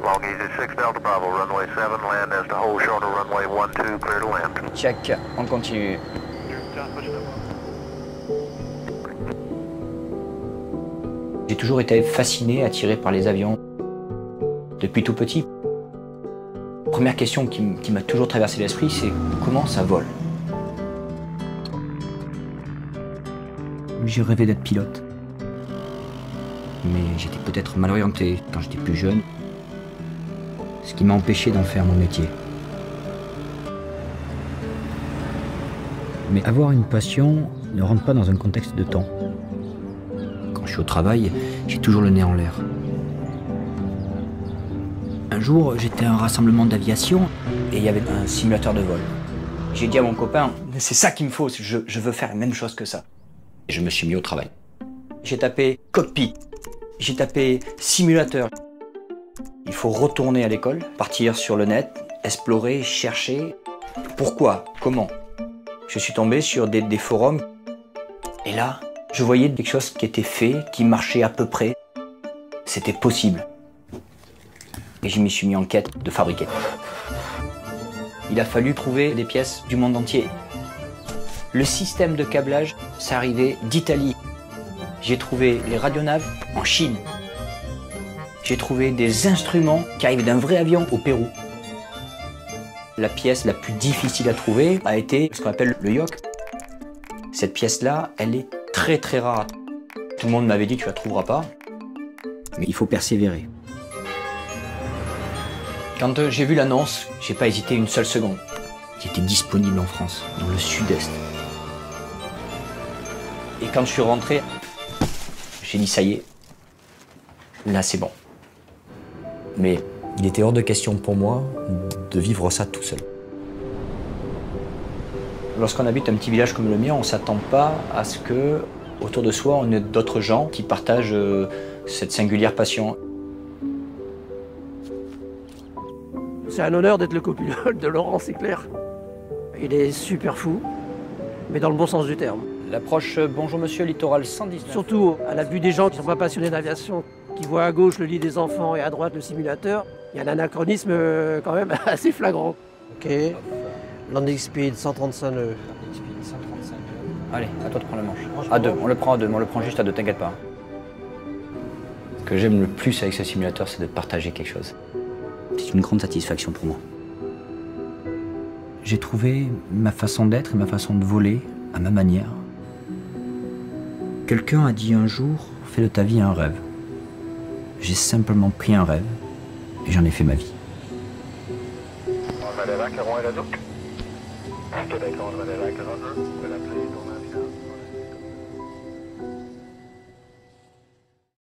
Long Easy 6 Delta Bravo, runway 7, land as to hold short of runway 12, clear to land. Check, on continue. J'ai toujours été fasciné, attiré par les avions. Depuis tout petit. Première question qui m'a toujours traversé l'esprit, c'est comment ça vole? J'ai rêvé d'être pilote. Mais j'étais peut-être mal orienté quand j'étais plus jeune. Ce qui m'a empêché d'en faire mon métier. Mais avoir une passion ne rentre pas dans un contexte de temps. Quand je suis au travail, j'ai toujours le nez en l'air. Un jour, j'étais à un rassemblement d'aviation et il y avait un simulateur de vol. J'ai dit à mon copain, c'est ça qu'il me faut, je veux faire la même chose que ça. Et je me suis mis au travail. J'ai tapé cockpit, j'ai tapé simulateur. Il faut retourner à l'école, partir sur le net, explorer, chercher. Pourquoi? Comment? Je suis tombé sur des forums et là, je voyais quelque chose qui était fait, qui marchait à peu près. C'était possible. Et je m'y suis mis en quête de fabriquer. Il a fallu trouver des pièces du monde entier. Le système de câblage, ça arrivait d'Italie. J'ai trouvé les radionaves en Chine. J'ai trouvé des instruments qui arrivent d'un vrai avion au Pérou. La pièce la plus difficile à trouver a été ce qu'on appelle le yoke. Cette pièce-là, elle est très très rare. Tout le monde m'avait dit tu la trouveras pas. Mais il faut persévérer. Quand j'ai vu l'annonce, j'ai pas hésité une seule seconde. J'étais disponible en France, dans le sud-est. Et quand je suis rentré, j'ai dit ça y est, là c'est bon. Mais il était hors de question pour moi de vivre ça tout seul. Lorsqu'on habite un petit village comme le mien, on ne s'attend pas à ce que, autour de soi, on ait d'autres gens qui partagent cette singulière passion. C'est un honneur d'être le copilote de Laurent, c'est clair. Il est super fou, mais dans le bon sens du terme. L'approche Bonjour Monsieur Littoral 119. Surtout à la vue des gens qui ne sont pas passionnés d'aviation, qui voient à gauche le lit des enfants et à droite le simulateur, il y a un anachronisme quand même assez flagrant. Ok, landing speed 135 nœuds. Allez, à toi de prendre le manche. À deux, on le prend à deux, mais on le prend juste à deux, t'inquiète pas. Ce que j'aime le plus avec ce simulateur, c'est de partager quelque chose. C'est une grande satisfaction pour moi. J'ai trouvé ma façon d'être et ma façon de voler à ma manière. Quelqu'un a dit un jour, fais de ta vie un rêve. J'ai simplement pris un rêve et j'en ai fait ma vie. On va aller là, Caron et la Duc. Québec, on va aller là, Caron 2.